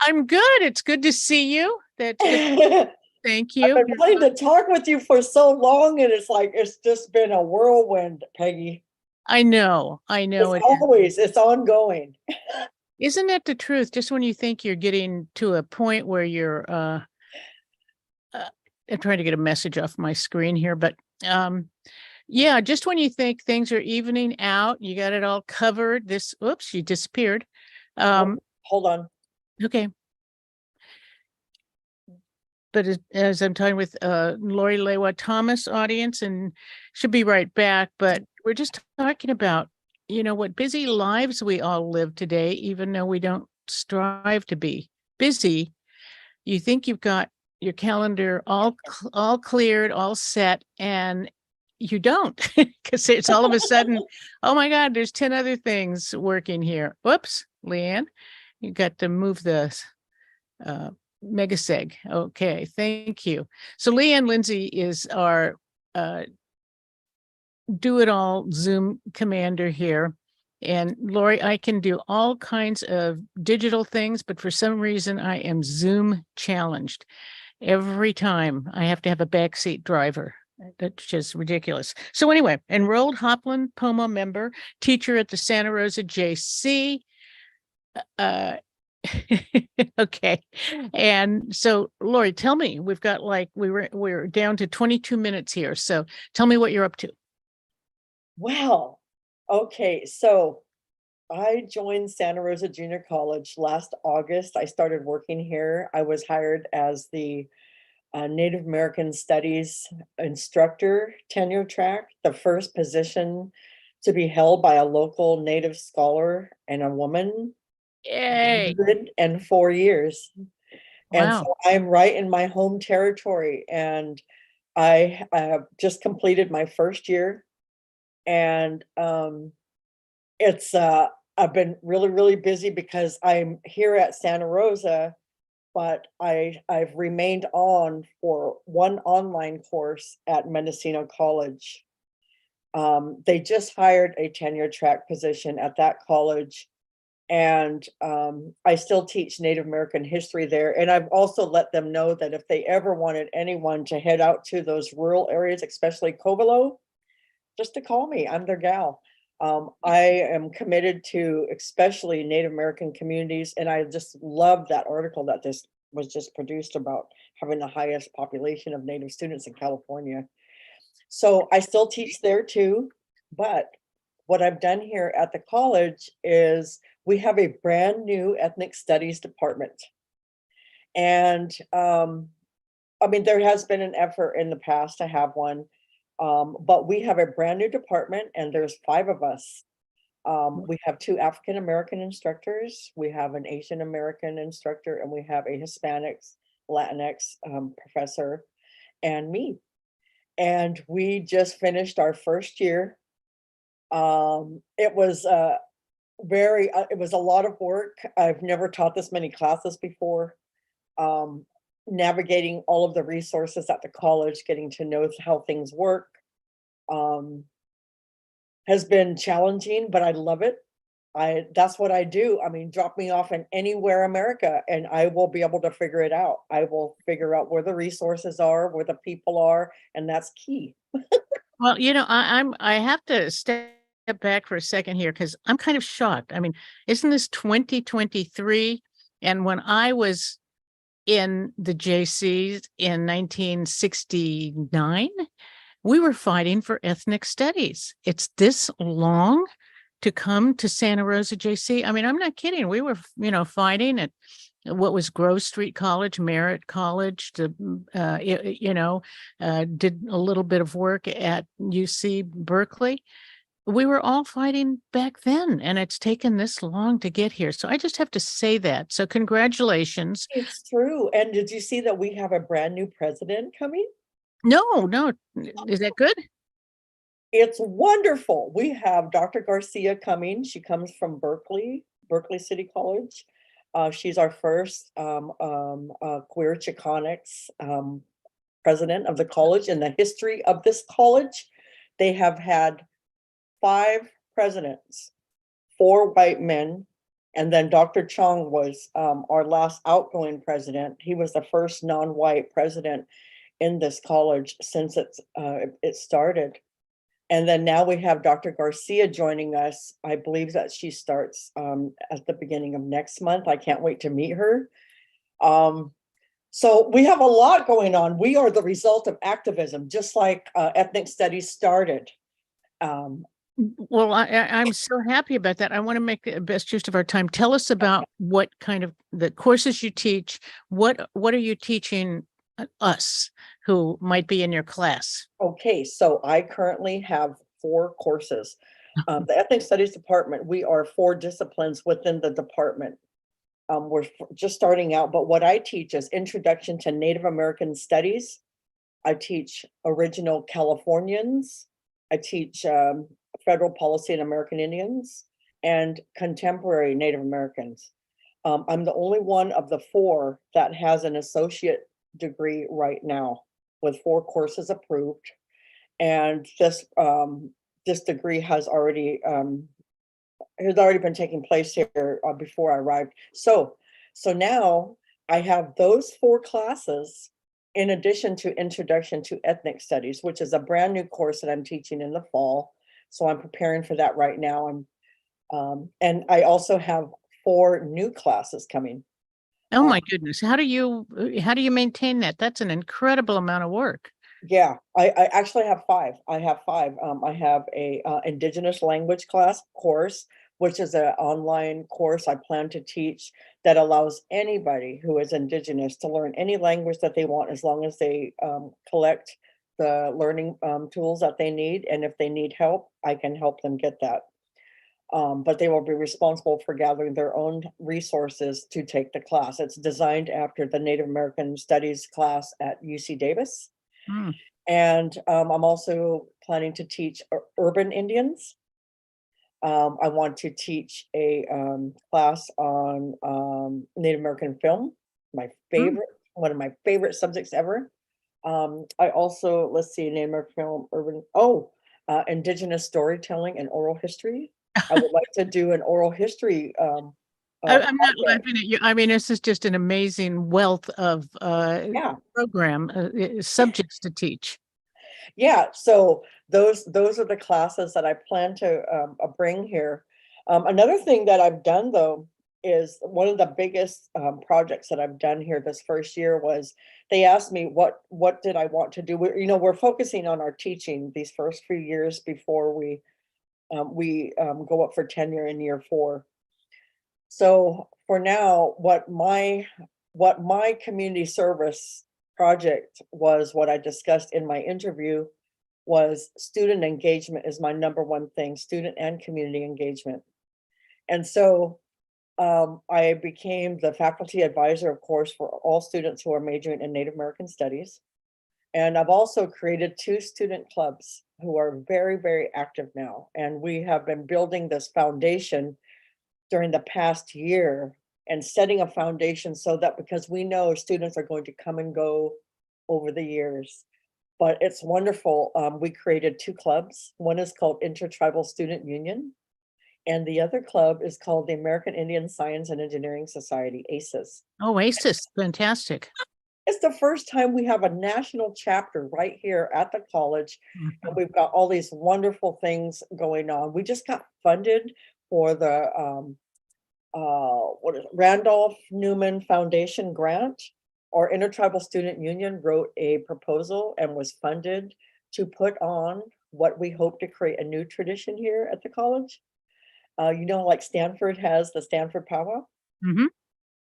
I'm good. It's good to see you. That's good. I've Thank you. been wanting to talk with you for so long, and it's like it's just been a whirlwind, Peggy. I know. I know It's it is. always, it's ongoing. Isn't that the truth? Just when you think you're getting to a point where you're I'm trying to get a message off my screen here, but yeah, just when you think things are evening out, you got it all covered. Oops, you disappeared. Hold on. Okay. But as I'm talking with Lori Laiwa Thomas audience, and she'll be right back, but we're just talking about, what busy lives we all live today, even though we don't strive to be busy. You think you've got your calendar all cleared, all set, and you don't, because it's all of a sudden, oh my God, there's 10 other things working here. Whoops, Leanne, you got to move the Megaseg. Okay, thank you. So Leanne Lindsay is our do-it-all Zoom commander here. And Lori, I can do all kinds of digital things, but for some reason I am Zoom challenged. Every time I have to have a backseat driver. That's just ridiculous. So anyway, enrolled Hopland Pomo member, teacher at the Santa Rosa JC. Okay. And so Lori, tell me, we've got we're down to 22 minutes here. So tell me what you're up to. Wow. Okay, so I joined Santa Rosa Junior College last August. I started working here. I was hired as the Native American Studies instructor tenure track, the first position to be held by a local Native scholar and a woman. Yay. 104 years. And Wow. so I'm right in my home territory, and I have just completed my first year. And it's I've been really, really busy because I'm here at Santa Rosa, but I've remained on for one online course at Mendocino College. They just hired a tenure track position at that college, and I still teach Native American history there. And I've also let them know that if they ever wanted anyone to head out to those rural areas, especially Covelo, just to call me. I'm their gal. I am committed to especially Native American communities, and I just love that article that this was just produced about having the highest population of Native students in California. So I still teach there too, but what I've done here at the college is we have a brand new ethnic studies department. And I mean, there has been an effort in the past to have one, but we have a brand new department, and there's 5 of us. We have 2 African American instructors, we have an Asian American instructor, and we have a Hispanics, Latinx professor, and me. And we just finished our first year. It was it was a lot of work. I've never taught this many classes before. Navigating all of the resources at the college, getting to know how things work, has been challenging, but I love it. That's what I do. I mean, drop me off in anywhere America and I will be able to figure it out. I will figure out where the resources are, where the people are, and that's key. Well, I have to step back for a second here because I'm kind of shocked. I mean, isn't this 2023? And when I was in the JCs in 1969, we were fighting for ethnic studies. It's this long to come to Santa Rosa JC. I mean, I'm not kidding. We were, fighting at what was Grove Street College, Merritt College, did a little bit of work at UC Berkeley. We were all fighting back then, and it's taken this long to get here. So I just have to say that. So congratulations. It's true. And did you see that we have a brand new president coming? No. Is that good? It's wonderful. We have Dr. Garcia coming. She comes from Berkeley City College. She's our first queer Chicanics president of the college. In the history of this college, they have had 5 presidents, 4 white men And then Dr. Chong was our last outgoing president. He was the first non-white president in this college since it started. And then now we have Dr. Garcia joining us. I believe that she starts at the beginning of next month. I can't wait to meet her. So we have a lot going on. We are the result of activism, just like ethnic studies started. Well, I'm so happy about that. I want to make the best use of our time. Tell us about what kind of the courses you teach. What are you teaching us who might be in your class? Okay, so I currently have 4 courses. The ethnic studies department, we are 4 disciplines within the department. We're just starting out, but what I teach is Introduction to Native American Studies. I teach Original Californians. I teach Federal Policy in American Indians and Contemporary Native Americans. I'm the only one of the 4 that has an associate degree right now with 4 courses approved. And this degree has already been taking place here before I arrived. So now I have those 4 classes in addition to Introduction to Ethnic Studies, which is a brand new course that I'm teaching in the fall. So I'm preparing for that right now. And I also have 4 new classes coming. Oh my goodness. How do you maintain that? That's an incredible amount of work. Yeah, I actually have 5. I have 5. I have a Indigenous language course, which is an online course I plan to teach that allows anybody who is Indigenous to learn any language that they want, as long as they collect the learning tools that they need. And if they need help, I can help them get that. But they will be responsible for gathering their own resources to take the class. It's designed after the Native American Studies class at UC Davis. Mm. And I'm also planning to teach urban Indians. I want to teach a class on Native American film, one of my favorite subjects ever. I also, let's see, Native American film, Indigenous storytelling and oral history. I would like to do an oral history. I'm not laughing at you. I mean, this is just an amazing wealth of program subjects to teach. Yeah, so those are the classes that I plan to bring here. Another thing that I've done though is one of the biggest projects that I've done here this first year was they asked me what did I want to do. We're focusing on our teaching these first few years before we go up for tenure in year 4. So for now, what my community service project was, what I discussed in my interview, was student engagement is my number 1 thing, student and community engagement. And so I became the faculty advisor, of course, for all students who are majoring in Native American Studies. And I've also created 2 student clubs who are very, very active now. And we have been building this foundation during the past year and setting a foundation so that, because we know students are going to come and go over the years, but it's wonderful. We created 2 clubs. One is called Intertribal Student Union, and the other club is called the American Indian Science and Engineering Society, ACES. Oh, ACES, fantastic. It's the first time we have a national chapter right here at the college, and we've got all these wonderful things going on. We just got funded for the Randolph Newman Foundation grant. Our Intertribal Student Union wrote a proposal and was funded to put on what we hope to create a new tradition here at the college. Like Stanford has the Stanford Powwow. Mm-hmm.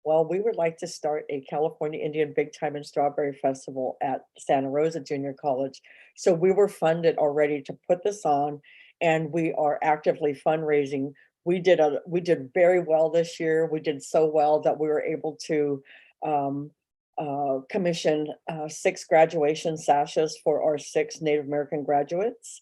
Well, we would like to start a California Indian Big Time and Strawberry Festival at Santa Rosa Junior College. So we were funded already to put this on, and we are actively fundraising. We did very well this year. We did so well that we were able to commission 6 graduation sashes for our 6 Native American graduates.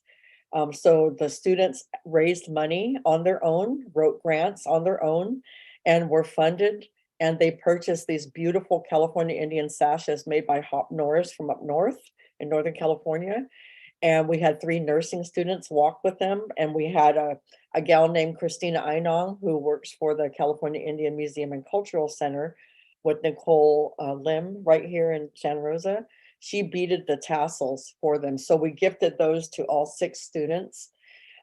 So the students raised money on their own, wrote grants on their own, and were funded. And they purchased these beautiful California Indian sashes made by Hop Norris from up north in Northern California. And we had 3 nursing students walk with them, and we had a gal named Christina Einong, who works for the California Indian Museum and Cultural Center with Nicole Lim right here in Santa Rosa. She beaded the tassels for them. So we gifted those to all 6 students.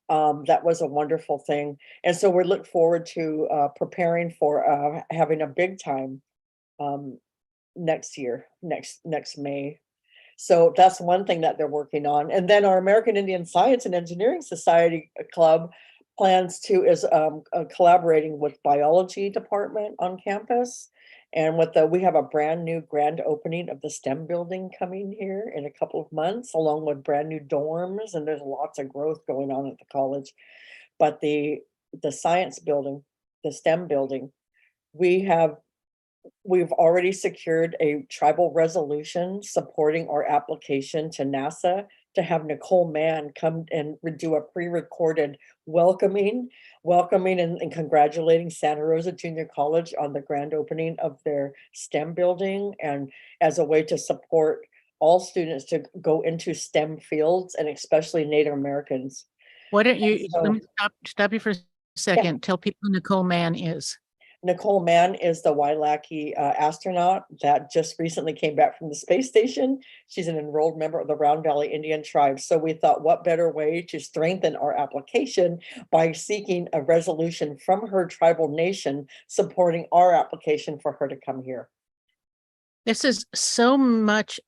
That was a wonderful thing. And so we look forward to preparing for having a big time next year, next May. So that's one thing that they're working on. And then our American Indian Science and Engineering Society Club plans to is collaborating with biology department on campus. And we have a brand new grand opening of the STEM building coming here in a couple of months, along with brand new dorms. And there's lots of growth going on at the college. But the science building, the STEM building, we've already secured a tribal resolution supporting our application to NASA to have Nicole Mann come and do a pre-recorded welcoming and congratulating Santa Rosa Junior College on the grand opening of their STEM building, and as a way to support all students to go into STEM fields, and especially Native Americans. Why don't you, So, let me stop you for a second. Tell people who Nicole Mann is. Nicole Mann is the Wailaki astronaut that just recently came back from the space station. She's an enrolled member of the Round Valley Indian tribe. So we thought, what better way to strengthen our application by seeking a resolution from her tribal nation supporting our application for her to come here. This is so much.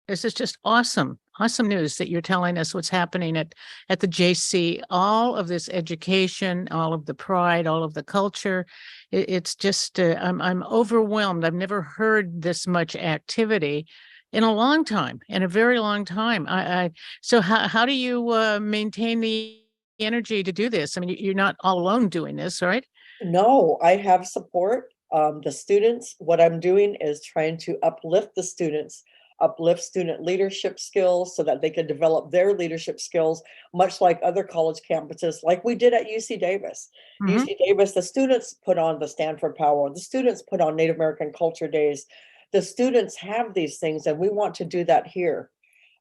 This is just awesome news that you're telling us what's happening at the JC. All of this education, all of the pride, all of the culture. It's just I'm overwhelmed. I've never heard this much activity in a long time, in a very long time. So how do you maintain the energy to do this? I mean, you're not all alone doing this, right? No, I have support. The students, what I'm doing is trying to uplift the students, uplift student leadership skills so that they can develop their leadership skills, much like other college campuses, like we did at UC Davis. UC Davis, the students put on the Stanford Powwow, the students put on Native American Culture Days. The students have these things, and we want to do that here.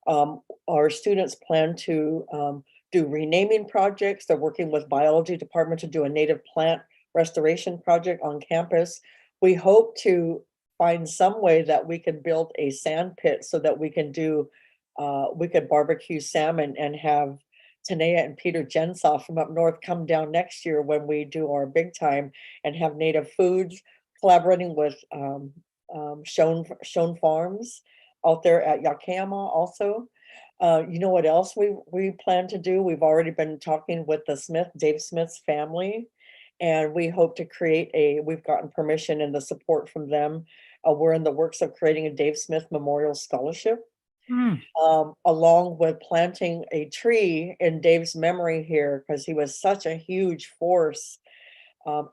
Our students plan to do renaming projects. They're working with biology department to do a native plant restoration project on campus. We hope to find some way that we can build a sand pit so that we can we could barbecue salmon and have Tanea and Peter Jensoff from up north come down next year when we do our big time and have native foods, collaborating with Shown Farms out there at Yakima also. You know what else we plan to do? We've already been talking with Dave Smith's family, and we hope to create we've gotten permission and the support from them. We're in the works of creating a Dave Smith Memorial Scholarship, along with planting a tree in Dave's memory here, because he was such a huge force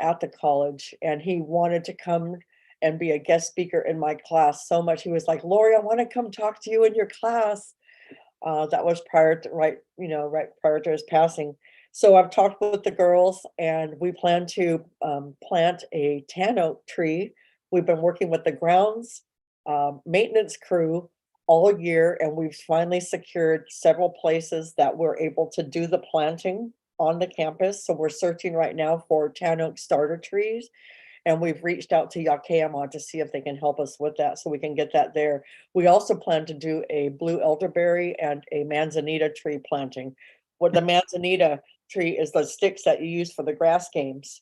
at the college, and he wanted to come and be a guest speaker in my class so much. He was like, Lori, I want to come talk to you in your class. That was right prior to his passing. So I've talked with the girls, and we plan to plant a tan oak tree. We've been working with the grounds maintenance crew all year, and we've finally secured several places that we're able to do the planting on the campus. So we're searching right now for tan oak starter trees, and we've reached out to Yakima to see if they can help us with that so we can get that there. We also plan to do a blue elderberry and a manzanita tree planting. What the manzanita tree is the sticks that you use for the grass games,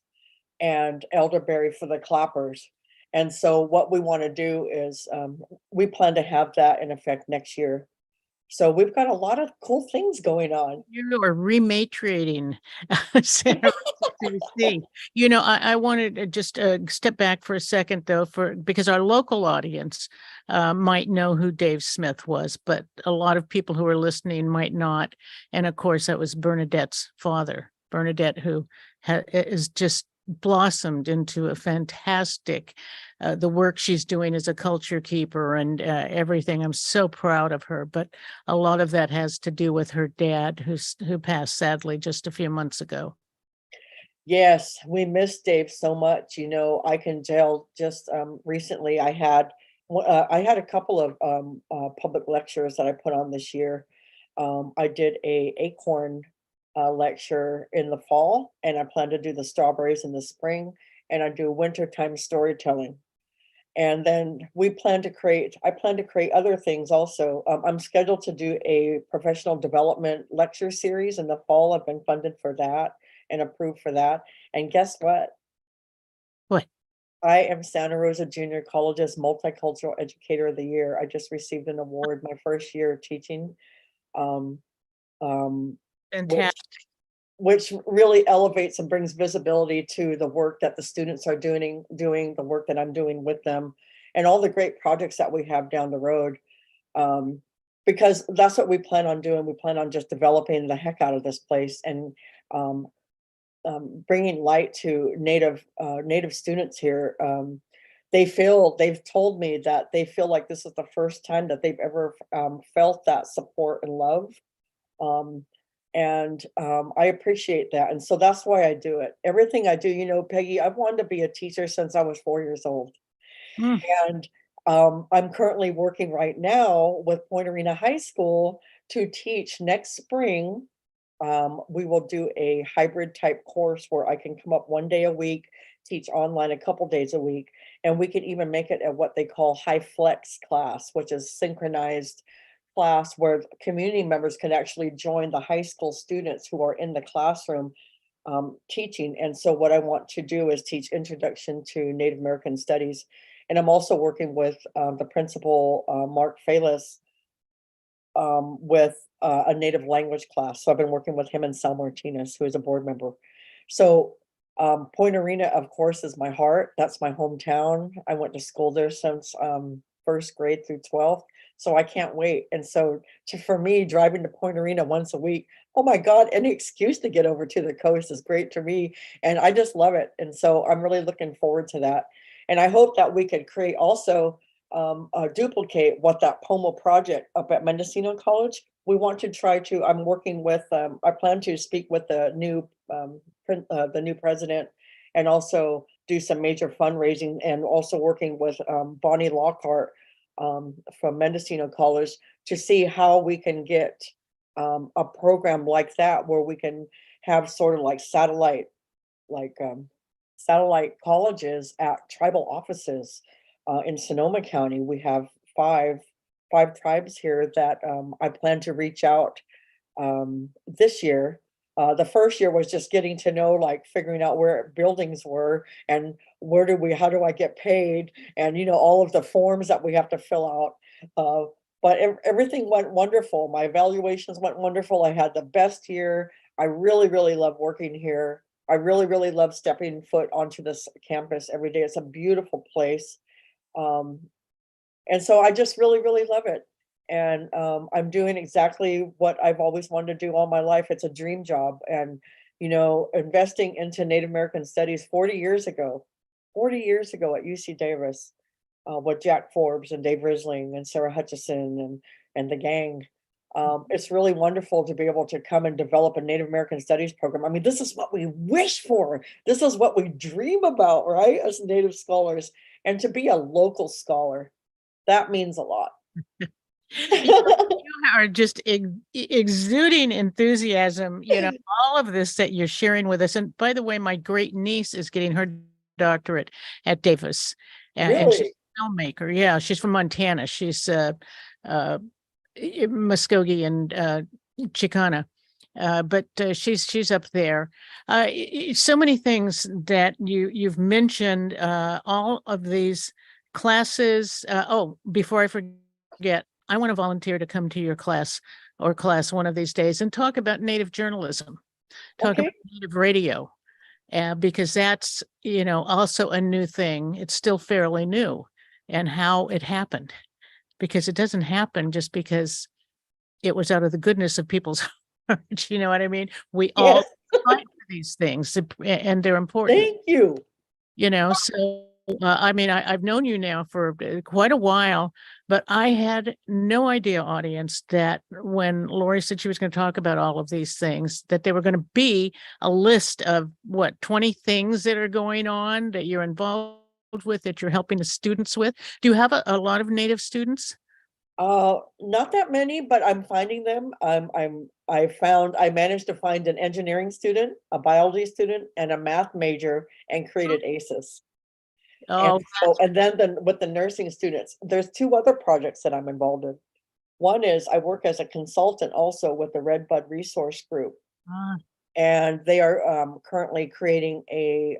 and elderberry for the clappers. And so what we want to do is we plan to have that in effect next year. So we've got a lot of cool things going on. You are rematriating Santa Rosa JC. I wanted to just step back for a second, though, because our local audience might know who Dave Smith was, but a lot of people who are listening might not. And of course, that was Bernadette's father, Bernadette, who is just blossomed into a fantastic the work she's doing as a culture keeper and everything. I'm so proud of her, but a lot of that has to do with her dad who passed sadly just a few months ago. Yes, we miss Dave so much. I can tell just recently I had a couple of public lectures that I put on this year. I did a acorn lecture in the fall, and I plan to do the strawberries in the spring, and I do wintertime storytelling. And then I plan to create other things also. I'm scheduled to do a professional development lecture series in the fall. I've been funded for that and approved for that. And guess what? What? I am Santa Rosa Junior College's Multicultural Educator of the Year. I just received an award my first year of teaching, um, um, which Fantastic. which really elevates and brings visibility to the work that the students are doing the work that I'm doing with them, and all the great projects that we have down the road. Um, because that's what we plan on doing. We plan on just developing the heck out of this place and um, bringing light to native students here. They've told me that they feel like this is the first time that they've ever felt that support and love. Um, I appreciate that, and so that's why I do it. Everything I do, Peggy, I've wanted to be a teacher since I was 4 years old, Mm. and, I'm currently working right now with Point Arena High School to teach next spring. We will do a hybrid type course where I can come up 1 day a week, teach online a couple days a week, and we could even make it at what they call high flex class, which is synchronized class where community members can actually join the high school students who are in the classroom teaching. And so what I want to do is teach introduction to Native American studies. And I'm also working with the principal, Mark Falis, with a native language class. So I've been working with him and Sal Martinez, who is a board member. So Point Arena, of course, is my heart. That's my hometown. I went to school there since first grade through 12th. So I can't wait. And so for me, driving to Point Arena once a week, oh my God, any excuse to get over to the coast is great to me. And I just love it. And so I'm really looking forward to that. And I hope that we could create also duplicate what that Pomo project up at Mendocino College. We want to try to, I'm working with, I plan to speak with the new president and also do some major fundraising, and also working with Bonnie Lockhart from Mendocino College to see how we can get a program like that where we can have sort of like like satellite colleges at tribal offices. In Sonoma County, we have five tribes here that I plan to reach out this year. The first year was just getting to know, like figuring out where buildings were and how do I get paid, and all of the forms that we have to fill out. But everything went wonderful. My evaluations went wonderful. I had the best year. I really, really love working here. I really, really love stepping foot onto this campus every day. It's a beautiful place. Um, and so I just really, really love it. And I'm doing exactly what I've always wanted to do all my life. It's a dream job. And, investing into Native American studies 40 years ago at UC Davis, with Jack Forbes and Dave Risling and Sarah Hutchison and the gang. It's really wonderful to be able to come and develop a Native American studies program. I mean, this is what we wish for. This is what we dream about, right? As Native scholars, and to be a local scholar, that means a lot. You are just exuding enthusiasm, all of this that you're sharing with us. And by the way, my great niece is getting her doctorate at Davis. And she's Really? a filmmaker. Yeah, she's from Montana. She's Muskogee and Chicana. But she's up there. So many things that you've mentioned, all of these classes. Before I forget, I want to volunteer to come to your class one of these days and talk about Native journalism, talk Okay. about Native radio, because that's, also a new thing. It's still fairly new, and how it happened, because it doesn't happen just because it was out of the goodness of people's hearts. You know what I mean? We all Yes. fight for these things, and they're important. Thank you. So I've known you now for quite a while, but I had no idea, audience, that when Lori said she was going to talk about all of these things, that there were going to be a list of 20 things that are going on that you're involved with, that you're helping the students with. Do you have a lot of Native students? Not that many, but I'm finding them. I managed to find an engineering student, a biology student, and a math major and created ACEs. And Oh, so, and then with the nursing students, there's two other projects that I'm involved in. One is I work as a consultant also with the Red Bud Resource Group, ah, and they are currently creating a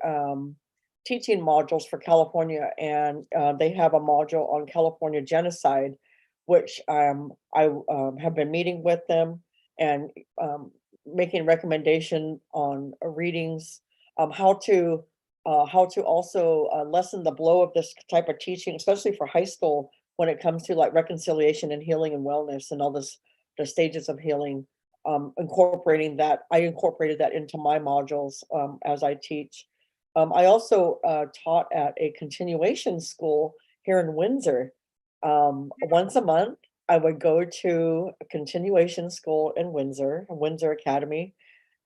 teaching modules for California, and they have a module on California genocide, which I have been meeting with them and making recommendation on readings, how to also lessen the blow of this type of teaching, especially for high school when it comes to like reconciliation and healing and wellness and all this, the stages of healing. Incorporating that, I incorporated that into my modules as I teach. I also taught at a continuation school here in Windsor. Once a month, I would go to a continuation school in Windsor, Windsor Academy,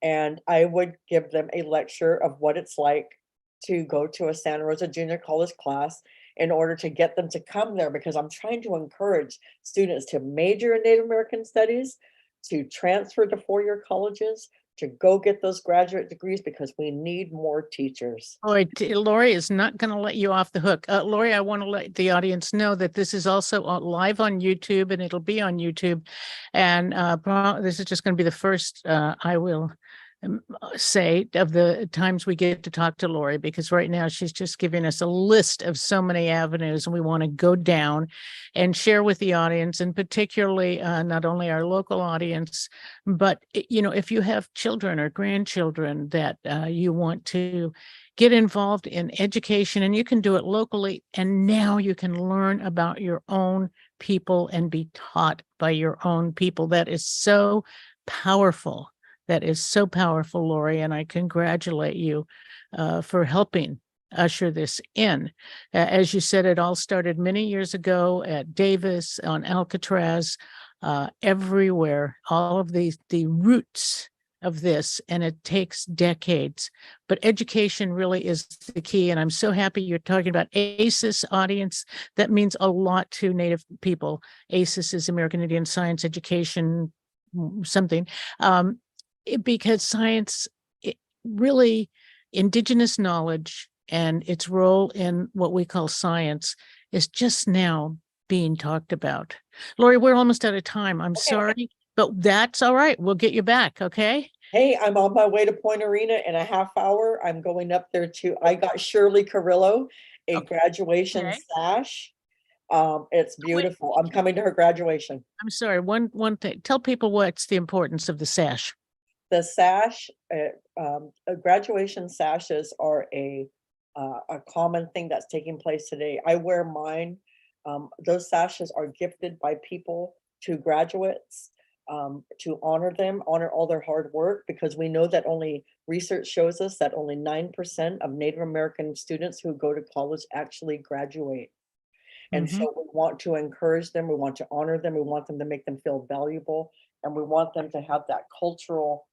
and I would give them a lecture of what it's like to go to a Santa Rosa Junior College class in order to get them to come there, because I'm trying to encourage students to major in Native American studies, to transfer to four-year colleges, to go get those graduate degrees, because we need more teachers. boy, Lori is not going to let you off the hook. Lori, I want to let the audience know that this is also live on YouTube, and it'll be on YouTube. And this is just going to be the first I will say of the times we get to talk to Lori, because right now she's just giving us a list of so many avenues, and we want to go down and share with the audience, and particularly not only our local audience, but if you have children or grandchildren that you want to get involved in education, and you can do it locally, and now you can learn about your own people and be taught by your own people. That is so powerful. That is so powerful, Lori, and I congratulate you for helping usher this in. As you said, it all started many years ago at Davis, on Alcatraz, everywhere, all of the roots of this, and it takes decades. But education really is the key, and I'm so happy you're talking about ACES, audience. That means a lot to Native people. ACES is American Indian Science Education something. Because science, really, Indigenous knowledge and its role in what we call science is just now being talked about. Lori, we're almost out of time. I'm sorry, but that's all right. We'll get you back, okay? Hey, I'm on my way to Point Arena in a half hour. I'm going up there I got Shirley Carrillo a graduation sash. It's beautiful. I'm coming to her graduation. I'm sorry. One thing. Tell people what's the importance of the sash. The sash, graduation sashes are a common thing that's taking place today. I wear mine. Those sashes are gifted by people to graduates to honor them, honor all their hard work, because we know that research shows us that only 9% of Native American students who go to college actually graduate. And so we want to encourage them, we want to honor them, we want them to make them feel valuable, and we want them to have that cultural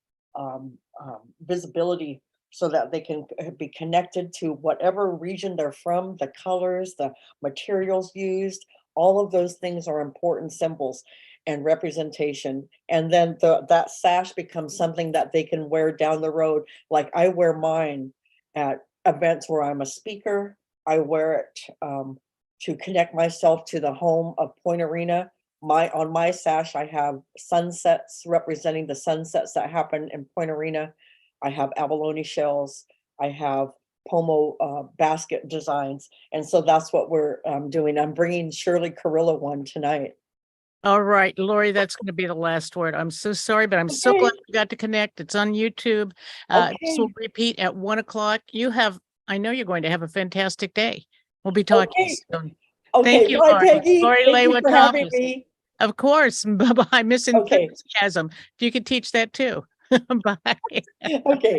visibility so that they can be connected to whatever region they're from, the colors, the materials used, all of those things are important symbols and representation. And then that sash becomes something that they can wear down the road. Like I wear mine at events where I'm a speaker. I wear it to connect myself to the home of Point Arena. On my sash, I have sunsets representing the sunsets that happen in Point Arena. I have abalone shells. I have Pomo basket designs. And so that's what we're doing. I'm bringing Shirley Carrillo one tonight. All right, Lori, that's going to be the last word. I'm so sorry, but I'm so glad we got to connect. It's on YouTube. This will repeat at 1:00. I know you're going to have a fantastic day. We'll be talking soon. Thank you, bye, Lori. Peggy. Lori Thank you Laiwa for having Thomas. me. Of course. Bye-bye. Miss enthusiasm. If you could teach that too. Bye. Okay.